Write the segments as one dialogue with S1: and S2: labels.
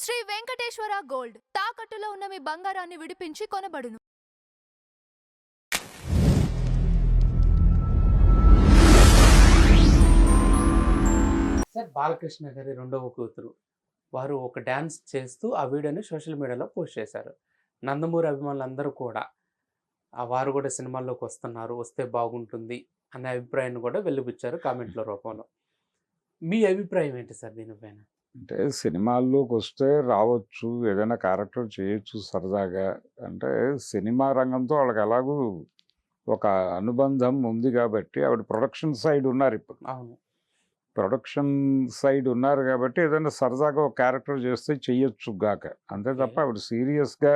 S1: Shri Venkateswara gold తాకట్టులో ఉన్న మీ బంగారాన్ని విడిపించి కొనబడును.
S2: సార్ బాలకృష్ణ గారి రెండవ కూతురు వారు ఒక డ్యాన్స్ చేస్తూ ఆ వీడియోని సోషల్ మీడియాలో పోస్ట్ చేశారు. నందమూరి అభిమానులందరూ కూడా వారు కూడా సినిమాల్లోకి వస్తున్నారు, వస్తే బాగుంటుంది అనే అభిప్రాయాన్ని కూడా వెలిబుచ్చారు కామెంట్ల రూపంలో. మీ అభిప్రాయం ఏంటి సార్ దీనిపైన?
S3: అంటే సినిమాల్లోకి వస్తే రావచ్చు, ఏదైనా క్యారెక్టర్ చేయొచ్చు సరదాగా. అంటే సినిమా రంగంతో వాళ్ళకి ఎలాగూ ఒక అనుబంధం ఉంది కాబట్టి ఆవిడ ప్రొడక్షన్ సైడ్ ఉన్నారు ఇప్పుడు.
S2: అవును,
S3: ప్రొడక్షన్ సైడ్ ఉన్నారు కాబట్టి ఏదైనా సరదాగా ఒక క్యారెక్టర్ చేస్తే చెయ్యొచ్చు గాక. అంతే తప్ప ఆవిడ సీరియస్గా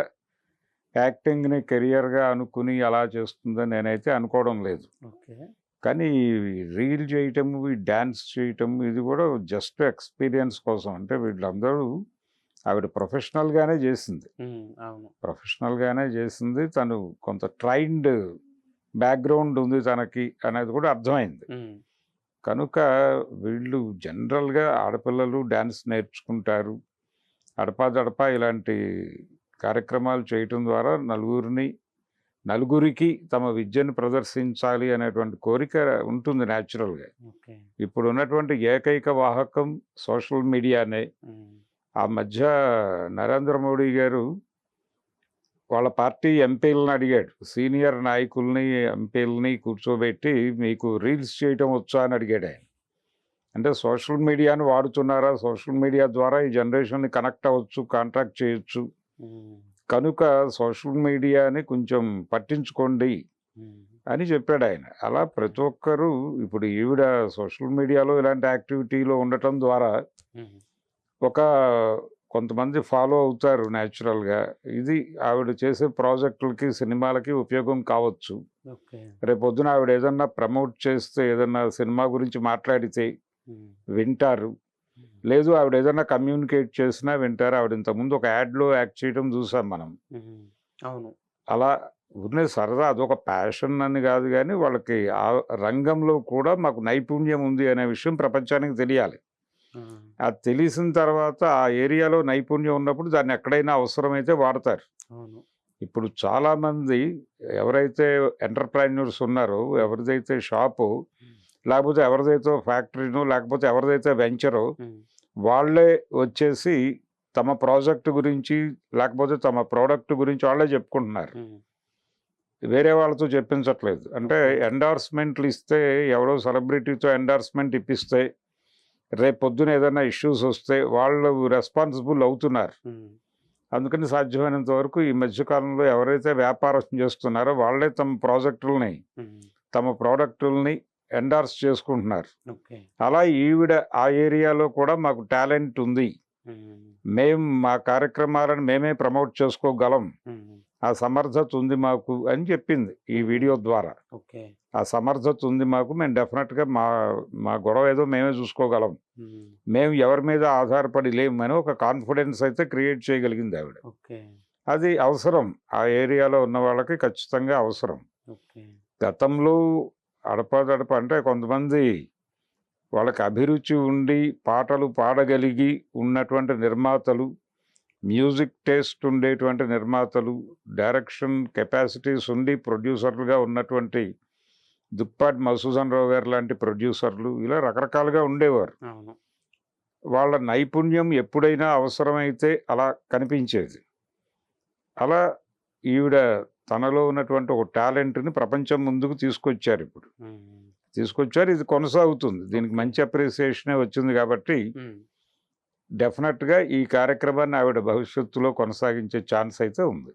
S3: యాక్టింగ్ని కెరియర్గా అనుకుని అలా చేస్తుందని నేనైతే అనుకోవడం లేదు.
S2: ఓకే.
S3: కానీ రీల్ చేయటము, ఈ డ్యాన్స్ చేయటం ఇది కూడా జస్ట్ ఎక్స్పీరియన్స్ కోసం. అంటే వీళ్ళందరూ ఆవిడ ప్రొఫెషనల్గానే చేసింది.
S2: అవును,
S3: ప్రొఫెషనల్గానే చేసింది. తను కొంత ట్రైన్డ్ బ్యాక్గ్రౌండ్ ఉంది తనకి అనేది కూడా అర్థమైంది. కనుక వీళ్ళు జనరల్గా ఆడపిల్లలు డ్యాన్స్ నేర్చుకుంటారు, అడపాదడపా ఇలాంటి కార్యక్రమాలు చేయటం ద్వారా నలుగురికి తమ విద్యను ప్రదర్శించాలి అనేటువంటి కోరిక ఉంటుంది న్యాచురల్గా. ఇప్పుడు ఉన్నటువంటి ఏకైక వాహకం సోషల్ మీడియానే. ఆ మధ్య నరేంద్ర మోడీ గారు వాళ్ళ పార్టీ ఎంపీలను అడిగాడు, సీనియర్ నాయకుల్ని ఎంపీలని కూర్చోబెట్టి మీకు రీల్స్ చేయటం వచ్చా అని అడిగాడు ఆయన. అంటే సోషల్ మీడియాను వాడుతున్నారా, సోషల్ మీడియా ద్వారా ఈ జనరేషన్ని కనెక్ట్ అవ్వచ్చు, కాంటాక్ట్ చేయొచ్చు, కనుక సోషల్ మీడియాని కొంచెం పట్టించుకోండి అని చెప్పాడు ఆయన. అలా ప్రతి ఒక్కరూ ఇప్పుడు ఈవిడ సోషల్ మీడియాలో ఇలాంటి యాక్టివిటీలో ఉండటం ద్వారా కొంతమంది ఫాలో అవుతారు న్యాచురల్గా. ఇది ఆవిడ చేసే ప్రాజెక్టులకి, సినిమాలకి ఉపయోగం కావచ్చు. రేపొద్దున ఆవిడ ఏదన్నా ప్రమోట్ చేస్తే, ఏదన్నా సినిమా గురించి మాట్లాడితే వింటారు. లేదు ఆవిడ ఏదైనా కమ్యూనికేట్ చేసినా వింటారు. ఆవిడ ఇంతకుముందు ఒక యాడ్లో యాక్ట్ చేయడం చూసాం మనం.
S2: అవును,
S3: అలా ఉన్న సరదా, అదొక ప్యాషన్ అని కాదు, కానీ వాళ్ళకి ఆ రంగంలో కూడా మాకు నైపుణ్యం ఉంది అనే విషయం ప్రపంచానికి తెలియాలి. అది తెలిసిన తర్వాత ఆ ఏరియాలో నైపుణ్యం ఉన్నప్పుడు దాన్ని ఎక్కడైనా అవసరమైతే వాడతారు. ఇప్పుడు చాలామంది ఎవరైతే ఎంటర్ప్రైన్యూర్స్ ఉన్నారో, ఎవరిదైతే షాపు, లేకపోతే ఎవరిదైతే ఫ్యాక్టరీను, లేకపోతే ఎవరిదైతే వెంచరో, వాళ్ళే వచ్చేసి తమ ప్రాజెక్టు గురించి లేకపోతే తమ ప్రోడక్ట్ గురించి వాళ్ళే చెప్పుకుంటున్నారు, వేరే వాళ్ళతో చెప్పించట్లేదు. అంటే ఎండార్స్మెంట్లు ఇస్తే, ఎవరో సెలబ్రిటీతో ఎండార్స్మెంట్ ఇప్పిస్తే రేపు పొద్దున ఏదైనా ఇష్యూస్ వస్తే వాళ్ళు రెస్పాన్సిబుల్ అవుతున్నారు. అందుకని సాధ్యమైనంత వరకు ఈ మధ్యకాలంలో ఎవరైతే వ్యాపారం చేస్తున్నారో వాళ్ళే తమ ప్రాజెక్టులని, తమ ప్రోడక్టుల్ని ఎండార్స్ చేసుకుంటున్నారు. అలా ఈవిడ ఆ ఏరియాలో కూడా మాకు టాలెంట్ ఉంది, మేము మా కార్యక్రమాలను మేమే ప్రమోట్ చేసుకోగలం, ఆ సమర్థత ఉంది మాకు అని చెప్పింది ఈ వీడియో ద్వారా. ఆ సమర్థత ఉంది మాకు, మేము డెఫినెట్గా మా గొడవ ఏదో మేమే చూసుకోగలం, మేము ఎవరి మీద ఆధారపడి లేమని ఒక కాన్ఫిడెన్స్ అయితే క్రియేట్ చేయగలిగింది ఆవిడ. అది అవసరం, ఆ ఏరియాలో ఉన్న వాళ్ళకి ఖచ్చితంగా అవసరం. గతంలో అడపాదడప అంటే కొంతమంది వాళ్ళకి అభిరుచి ఉండి పాటలు పాడగలిగి ఉన్నటువంటి నిర్మాతలు, మ్యూజిక్ టేస్ట్ ఉండేటువంటి నిర్మాతలు, డైరెక్షన్ కెపాసిటీస్ ఉండి ప్రొడ్యూసర్లుగా ఉన్నటువంటి దుప్పాటి మధుసూదన్ రావు గారు లాంటి ప్రొడ్యూసర్లు, ఇలా రకరకాలుగా ఉండేవారు. వాళ్ళ నైపుణ్యం ఎప్పుడైనా అవసరమైతే అలా కనిపించేది. అలా ఈవిడ తనలో ఉన్నటువంటి ఒక టాలెంట్ని ప్రపంచం ముందుకు తీసుకొచ్చారు. ఇప్పుడు తీసుకొచ్చారు, ఇది కొనసాగుతుంది. దీనికి మంచి అప్రిసియేషనే వచ్చింది కాబట్టి డెఫినెట్గా ఈ కార్యక్రమాన్ని ఆవిడ భవిష్యత్తులో కొనసాగించే ఛాన్స్ అయితే ఉంది.